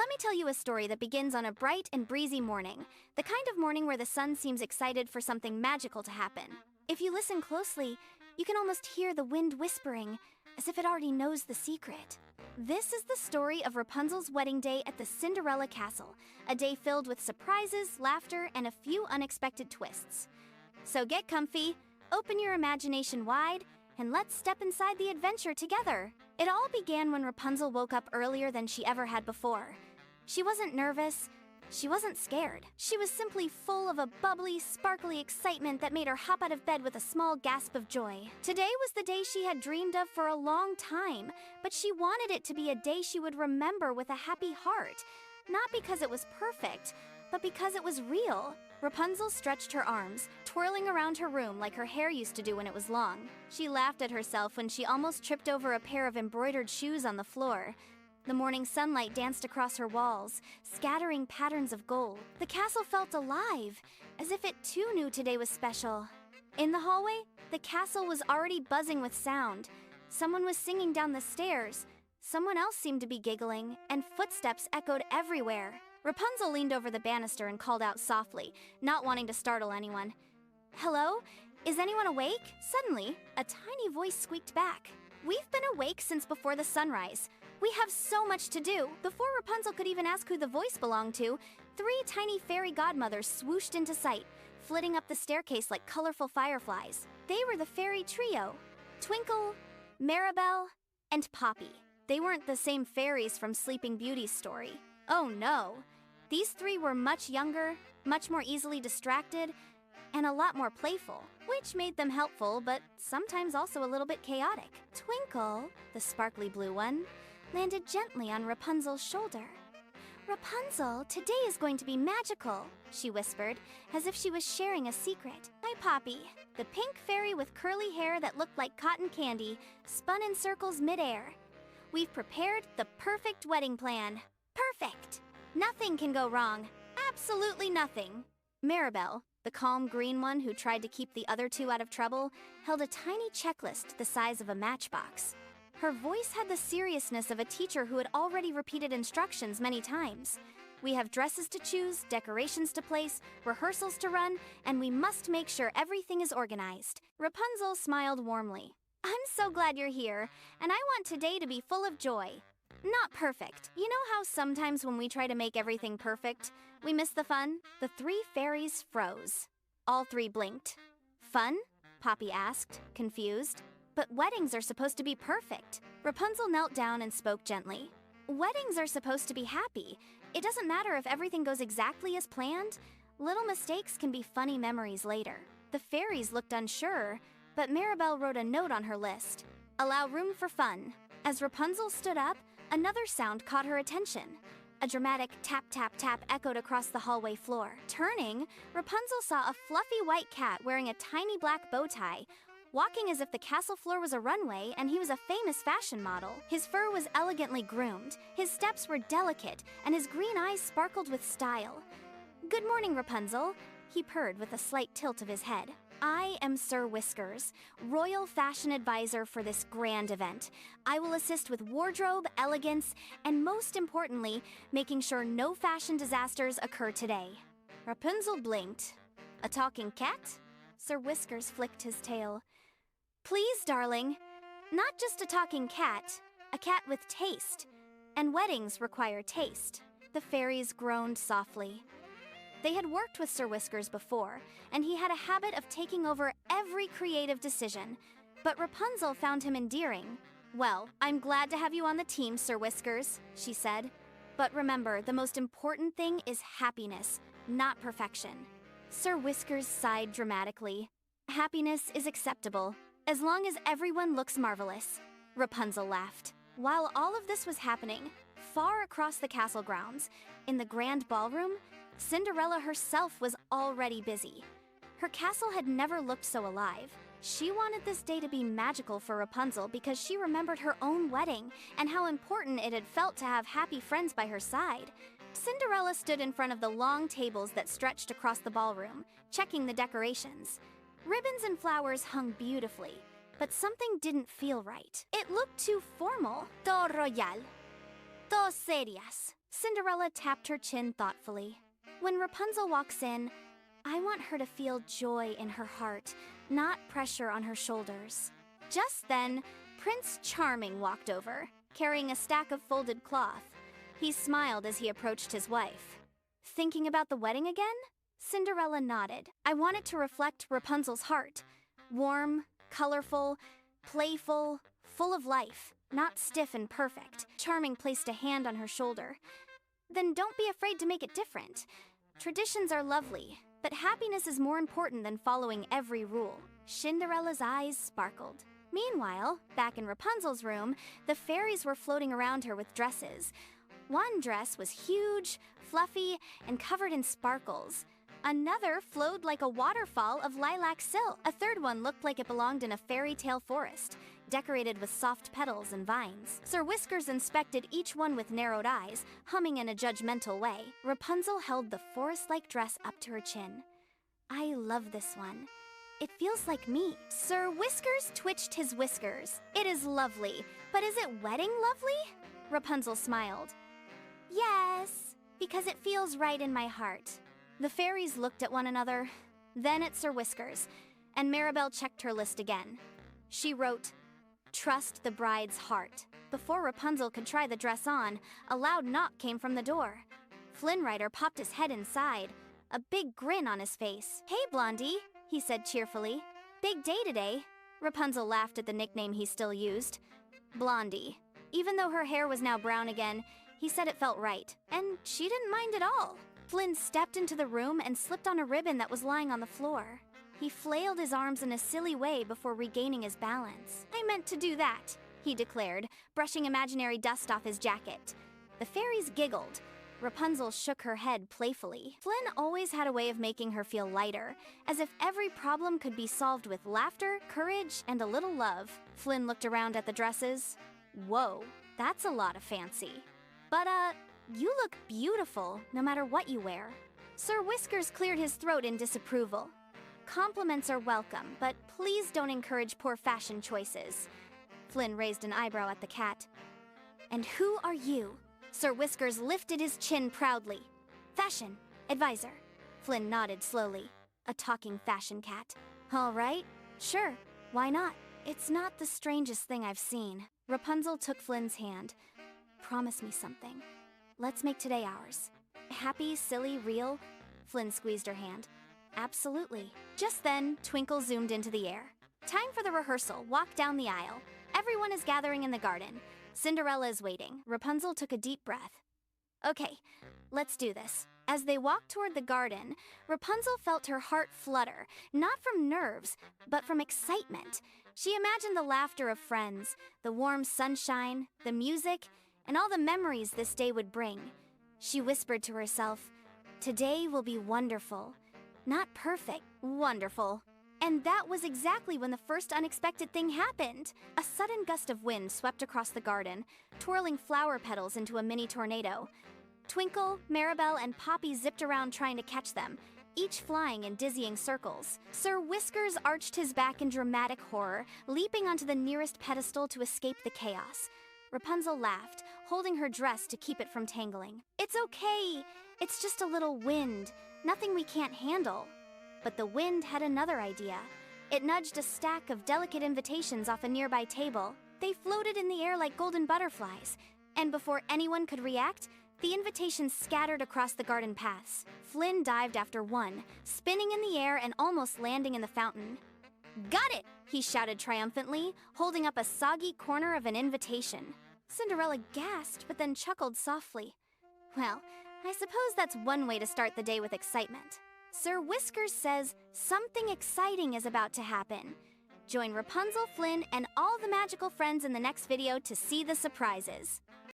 Let me tell you a story that begins on a bright and breezy morning, the kind of morning where the sun seems excited for something magical to happen. If you listen closely, you can almost hear the wind whispering, as if it already knows the secret. This is the story of Rapunzel's wedding day at the Cinderella Castle, a day filled with surprises, laughter, and a few unexpected twists. So get comfy, open your imagination wide, and let's step inside the adventure together. It all began when Rapunzel woke up earlier than she ever had before. She wasn't nervous. She wasn't scared. She was simply full of a bubbly, sparkly excitement that made her hop out of bed with a small gasp of joy. Today was the day she had dreamed of for a long time, but she wanted it to be a day she would remember with a happy heart. Not because it was perfect, but because it was real. Rapunzel stretched her arms, twirling around her room like her hair used to do when it was long. She laughed at herself when she almost tripped over a pair of embroidered shoes on the floor. The morning sunlight danced across her walls, scattering patterns of gold. The castle felt alive, as if it too knew today was special. In the hallway, the castle was already buzzing with sound. Someone was singing down the stairs. Someone else seemed to be giggling, and footsteps echoed everywhere. Rapunzel leaned over the banister and called out softly, not wanting to startle anyone. "Hello? Is anyone awake?" Suddenly, a tiny voice squeaked back. "We've been awake since before the sunrise. We have so much to do." Before Rapunzel could even ask who the voice belonged to, 3 tiny fairy godmothers swooshed into sight, flitting up the staircase like colorful fireflies. They were the fairy trio, Twinkle, Mirabelle, and Poppy. They weren't the same fairies from Sleeping Beauty's story. Oh no! These 3 were much younger, much more easily distracted, and a lot more playful, which made them helpful, but sometimes also a little bit chaotic. Twinkle, the sparkly blue one, landed gently on Rapunzel's shoulder. "Rapunzel, today is going to be magical," she whispered, as if she was sharing a secret. "My Poppy," the pink fairy with curly hair that looked like cotton candy, spun in circles midair. "We've prepared the perfect wedding plan. Perfect! Nothing can go wrong. Absolutely nothing." Mirabelle, the calm green one who tried to keep the other 2 out of trouble, held a tiny checklist the size of a matchbox. Her voice had the seriousness of a teacher who had already repeated instructions many times. "We have dresses to choose, decorations to place, rehearsals to run, and we must make sure everything is organized." Rapunzel smiled warmly. "I'm so glad you're here, and I want today to be full of joy. Not perfect. You know how sometimes when we try to make everything perfect, we miss the fun?" The 3 fairies froze. All 3 blinked. "Fun?" Poppy asked, confused. "But weddings are supposed to be perfect." Rapunzel knelt down and spoke gently. "Weddings are supposed to be happy. It doesn't matter if everything goes exactly as planned. Little mistakes can be funny memories later." The fairies looked unsure, but Mirabelle wrote a note on her list. "Allow room for fun." As Rapunzel stood up, another sound caught her attention. A dramatic tap-tap-tap echoed across the hallway floor. Turning, Rapunzel saw a fluffy white cat wearing a tiny black bow tie, walking as if the castle floor was a runway and he was a famous fashion model. His fur was elegantly groomed, his steps were delicate, and his green eyes sparkled with style. "Good morning, Rapunzel," he purred with a slight tilt of his head. "I am Sir Whiskers, Royal Fashion Advisor for this grand event. I will assist with wardrobe, elegance, and most importantly, making sure no fashion disasters occur today." Rapunzel blinked. "A talking cat?" Sir Whiskers flicked his tail. "Please, darling. Not just a talking cat, a cat with taste. And weddings require taste." The fairies groaned softly. They had worked with Sir Whiskers before, and he had a habit of taking over every creative decision. But Rapunzel found him endearing. "Well, I'm glad to have you on the team, Sir Whiskers," she said. "But remember, the most important thing is happiness, not perfection." Sir Whiskers sighed dramatically. "Happiness is acceptable, as long as everyone looks marvelous." Rapunzel laughed. While all of this was happening, far across the castle grounds, in the grand ballroom, Cinderella herself was already busy. Her castle had never looked so alive. She wanted this day to be magical for Rapunzel because she remembered her own wedding and how important it had felt to have happy friends by her side. Cinderella stood in front of the long tables that stretched across the ballroom, checking the decorations. Ribbons and flowers hung beautifully, but something didn't feel right. It looked too formal. Tout royal. Dos serias. Cinderella tapped her chin thoughtfully. When Rapunzel walks in, I want her to feel joy in her heart, not pressure on her shoulders. Just then, Prince Charming walked over, carrying a stack of folded cloth. He smiled as he approached his wife. Thinking about the wedding again? Cinderella nodded. I want it to reflect Rapunzel's heart. Warm, colorful, playful, full of life, not stiff and perfect. Charming placed a hand on her shoulder. Then don't be afraid to make it different. Traditions are lovely, but happiness is more important than following every rule. Cinderella's eyes sparkled. Meanwhile, back in Rapunzel's room, the fairies were floating around her with dresses. One dress was huge, fluffy, and covered in sparkles. Another flowed like a waterfall of lilac silk. A third one looked like it belonged in a fairy tale forest, decorated with soft petals and vines. Sir Whiskers inspected each one with narrowed eyes, humming in a judgmental way. Rapunzel held the forest-like dress up to her chin. I love this one. It feels like me. Sir Whiskers twitched his whiskers. It is lovely, but is it wedding lovely? Rapunzel smiled. Yes, because it feels right in my heart. The fairies looked at one another, then at Sir Whiskers, and Mirabelle checked her list again. She wrote, "Trust the bride's heart." Before Rapunzel could try the dress on, a loud knock came from the door. Flynn Rider popped his head inside, a big grin on his face. "Hey, Blondie," he said cheerfully. "Big day today." Rapunzel laughed at the nickname he still used. Blondie. Even though her hair was now brown again, he said it felt right, and she didn't mind at all. Flynn stepped into the room and slipped on a ribbon that was lying on the floor. He flailed his arms in a silly way before regaining his balance. "I meant to do that," he declared, brushing imaginary dust off his jacket. The fairies giggled. Rapunzel shook her head playfully. Flynn always had a way of making her feel lighter, as if every problem could be solved with laughter, courage, and a little love. Flynn looked around at the dresses. Whoa, that's a lot of fancy. But, you look beautiful, no matter what you wear. Sir Whiskers cleared his throat in disapproval. Compliments are welcome, but please don't encourage poor fashion choices. Flynn raised an eyebrow at the cat. And who are you? Sir Whiskers lifted his chin proudly. Fashion advisor. Flynn nodded slowly. A talking fashion cat. All right, sure, why not? It's not the strangest thing I've seen. Rapunzel took Flynn's hand. Promise me something. Let's make today ours. Happy, silly, real? Flynn squeezed her hand. Absolutely. Just then, Twinkle zoomed into the air. Time for the rehearsal. Walk down the aisle. Everyone is gathering in the garden. Cinderella is waiting. Rapunzel took a deep breath. Okay, let's do this. As they walked toward the garden, Rapunzel felt her heart flutter, not from nerves, but from excitement. She imagined the laughter of friends, the warm sunshine, the music, and all the memories this day would bring. She whispered to herself, "Today will be wonderful. Not perfect, wonderful." And that was exactly when the first unexpected thing happened. A sudden gust of wind swept across the garden, twirling flower petals into a mini tornado. Twinkle, Mirabelle, and Poppy zipped around trying to catch them, each flying in dizzying circles. Sir Whiskers arched his back in dramatic horror, leaping onto the nearest pedestal to escape the chaos. Rapunzel laughed, holding her dress to keep it from tangling. "It's okay. It's just a little wind. Nothing we can't handle." But the wind had another idea. It nudged a stack of delicate invitations off a nearby table. They floated in the air like golden butterflies, and before anyone could react, the invitations scattered across the garden paths. Flynn dived after one, spinning in the air and almost landing in the fountain. "Got it!" he shouted triumphantly, holding up a soggy corner of an invitation. Cinderella gasped, but then chuckled softly. Well, I suppose that's one way to start the day with excitement. Sir Whiskers says something exciting is about to happen. Join Rapunzel, Flynn, and all the magical friends in the next video to see the surprises.